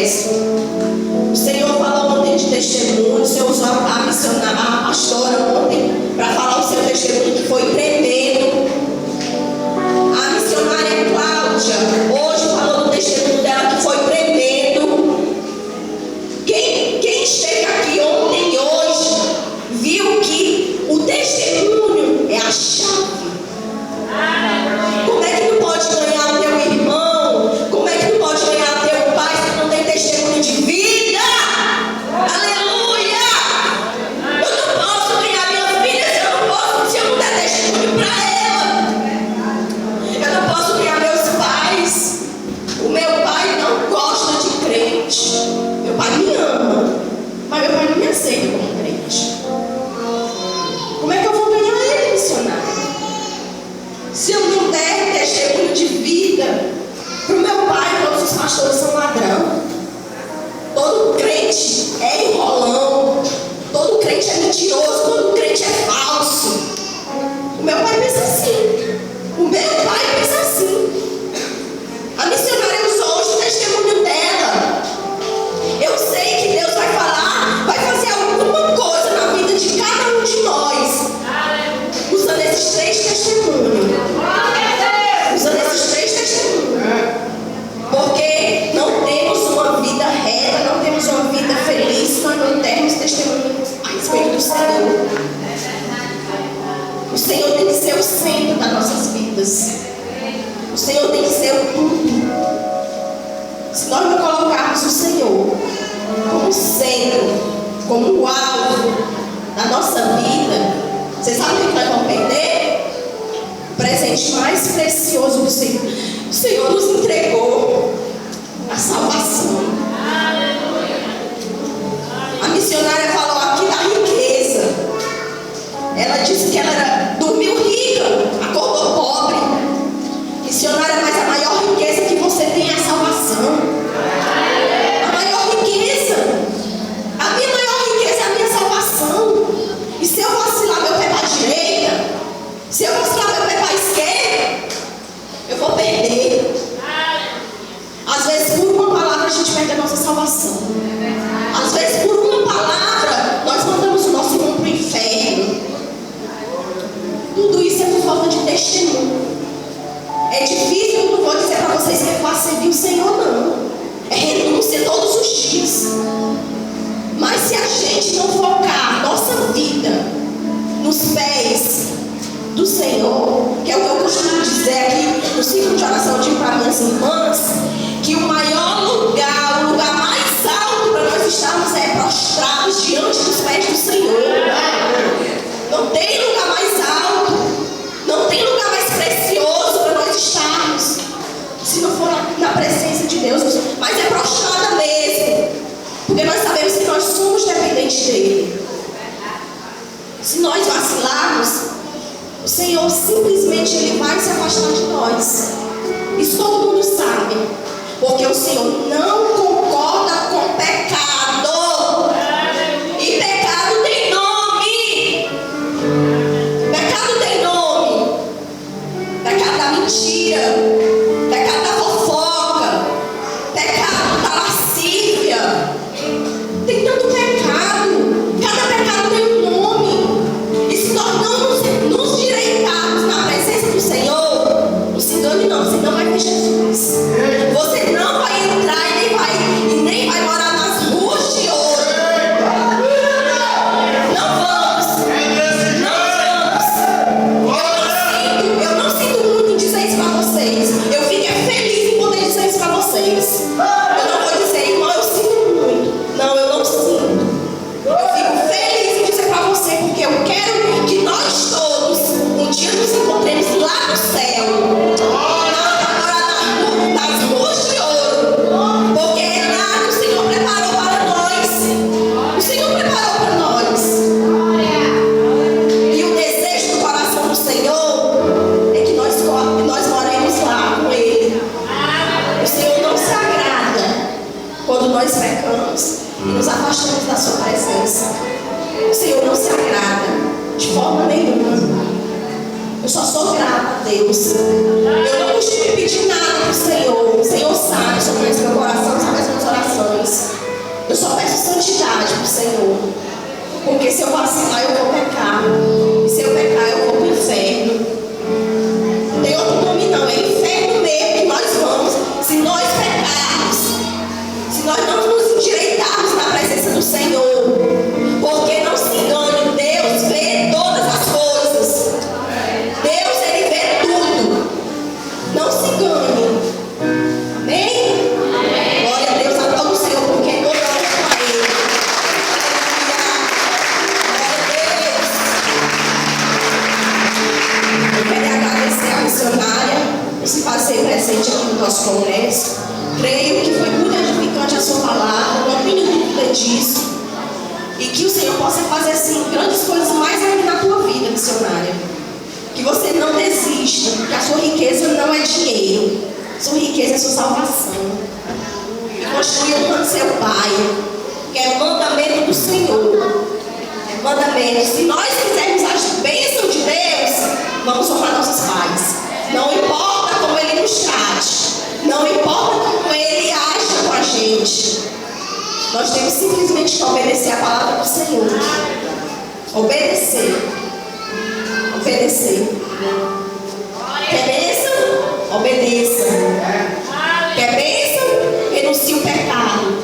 processo. O Senhor falou ontem de testemunho, o Senhor usou a missionária, a pastora ontem, para falar o seu testemunho que foi tremendo. A missionária Cláudia hoje falou do testemunho dela que foi tremendo. Quem esteve aqui ontem e hoje viu que o testemunho é a chave. Como é que tu pode ganhar o teu irmão? Como é que tu pode ganhar o teu pai se tu não tem testemunho de vida? Aleluia! Eu não posso ganhar minha filha se eu não der testemunho para ela. Eu não posso ganhar meus pais. O meu pai não gosta de crente. Meu pai me ama, mas meu pai não me aceita como crente. Como é que eu vou ganhar ele, missionário? Se eu não der testemunho de vida para o meu pai, todos os pastores são ladrão. Todo crente é enrolão. Todo crente é mentiroso. Todo crente é falso. O meu pai pensa assim. O meu pai pensa assim. A missionária usou hoje o testemunho dela. Eu sei que Deus vai falar, vai fazer alguma coisa na vida de cada um de nós, usando esses 3 testemunhos. Usando esses 3 testemunhos. Porque não temos uma vida reta, não temos uma vida feliz se nós não temos testemunho a respeito do Senhor. O Senhor tem que ser o centro das nossas vidas. O Senhor tem que ser o tudo. Se nós não colocarmos o Senhor como centro, como o alvo da nossa vida, vocês sabem o que nós vamos perder? O presente mais precioso do Senhor. O Senhor nos entregou a salvação. A missionária falou aqui da riqueza. Ela disse que ela dormiu rica, acordou pobre. Missionária, mas a maior riqueza que você tem é a salvação. A maior riqueza. A minha maior riqueza é a minha salvação. E se eu vacilar meu pé para a direita, se eu vacilar meu pé para a esquerda, eu vou perder. Às vezes por uma palavra a gente perde a nossa salvação. Às vezes por uma palavra nós mandamos o nosso irmão para o inferno. Tudo isso é por falta de testemunho. É difícil, eu não vou dizer para vocês que é fácil servir o Senhor, não. É renúncia todos os dias. Mas se a gente não focar nossa vida nos pés do Senhor, que é o que eu costumo dizer aqui no ciclo de oração, eu digo para minhas irmãs, que o maior lugar, o lugar mais alto para nós estarmos é prostrados diante dos pés do Senhor. Não tem lugar mais alto, não tem lugar mais precioso para nós estarmos, se não for na presença de Deus, mas é prostrada mesmo, porque nós sabemos que nós somos dependentes dele. Se nós vacilarmos, o Senhor simplesmente ele vai se afastar de nós. Isso todo mundo sabe, porque o Senhor não concorda com pecado. E pecado tem nome. Pecado tem nome. Pecado da mentira, pecado da fofoca, pecado da lascívia. Tem tanto pecado. Cada pecado tem um nome. E se nós não nos direitarmos na presença do Senhor, não se engane não, você não vai ver Jesus. Você não vai entrar e nem vai morar nas ruas de ouro. Não vamos. Eu não sinto muito em dizer isso para vocês. Eu fico feliz em poder dizer isso para vocês. Eu não vou dizer, irmão, eu sinto muito. Não, eu não sinto. Eu fico feliz em dizer para você, porque eu quero que nós todos um dia nos encontremos lá no céu. Nas ruas de ouro. Porque é lá que o Senhor preparou para nós. O Senhor preparou para nós. E o desejo do coração do Senhor é que nós moremos lá com Ele. O Senhor não se agrada quando nós pecamos e nos afastamos da sua presença. O Senhor não se agrada de forma nenhuma. Eu só sou grata a Deus. Eu não costumo pedir nada para o Senhor. O Senhor sabe, o Senhor conhece meu coração, sabe as minhas orações. Eu só peço santidade para o Senhor. Porque se eu vacilar, eu vou pecar. E se eu pecar, eu vou para o inferno. Não tem outro nome não, é inferno mesmo que nós vamos. Se nós pecarmos, se nós não nos endireitarmos na presença do Senhor. Porque não se engane, Deus vê todas as coisas. Deus, Ele vê tudo. Não se engane. Amém? Amém. Glória a Deus, aplauda o Senhor, porque toda hora é para Ele. Glória a Deus. Eu quero agradecer à missionária por se fazer presente aqui no nosso congresso. Creio que foi muito edificante a sua palavra, não tenho dúvida disso. E que o Senhor possa fazer assim grandes coisas mais ainda na tua vida, missionária. Que você não desista, que a sua riqueza não é dinheiro. Sua riqueza é sua salvação. E continue honrando seu Pai, que é mandamento do Senhor. É mandamento. Se nós quisermos a bênção de Deus, vamos honrar nossos pais. Não importa como Ele nos trate. Não importa como Ele aja com a gente. Nós temos simplesmente que obedecer a palavra do Senhor. Obedecer. Obedecer. Quer bênção? Obedeça. Quer bênção? Renuncie o pecado.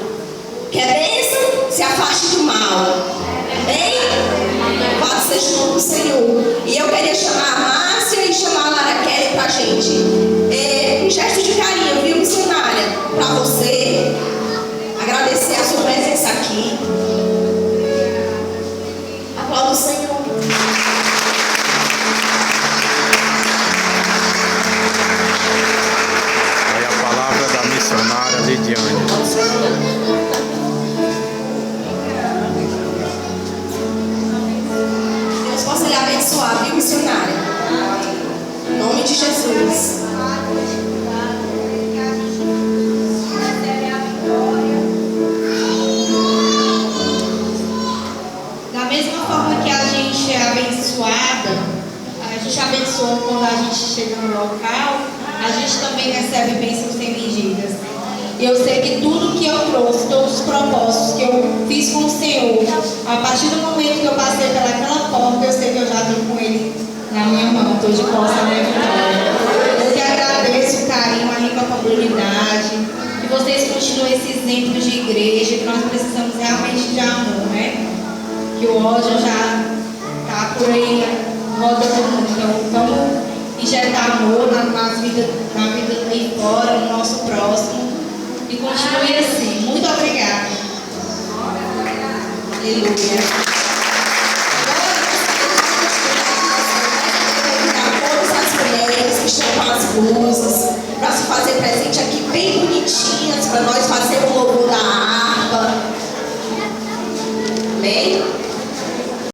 Quer bênção? Se afaste do mal. Amém? Louvado seja o nome do Senhor. E eu queria chamar a Márcia e chamar a Lara Kelly pra gente. Um gesto de carinho, viu, missionária? Pra você. Agradecer a sua presença aqui. Aplauda o Senhor. Aí a palavra da missionária Lidiane. Deus possa lhe abençoar, viu, missionária? Em nome de Jesus. Da mesma forma que a gente é abençoada, a gente abençoa quando a gente chega no local, a gente também recebe bênçãos sem medidas. E eu sei que tudo que eu trouxe, todos os propósitos que eu fiz com o Senhor, a partir do momento que eu passei pelaquela porta, eu sei que eu já vim com Ele na minha mão, estou de posse da minha vitória. Eu que agradeço o carinho, a rica comunidade, que vocês continuem esse exemplo de igreja, que nós precisamos realmente de amor, né? Que o ódio já está por aí rodando o mundo. Então, vamos injetar amor na vida aí fora, no nosso próximo. E continue assim. Muito obrigada. Aleluia. Todas as mulheres que estão com as blusas, para se fazer presente aqui bem bonitinhas, para nós fazer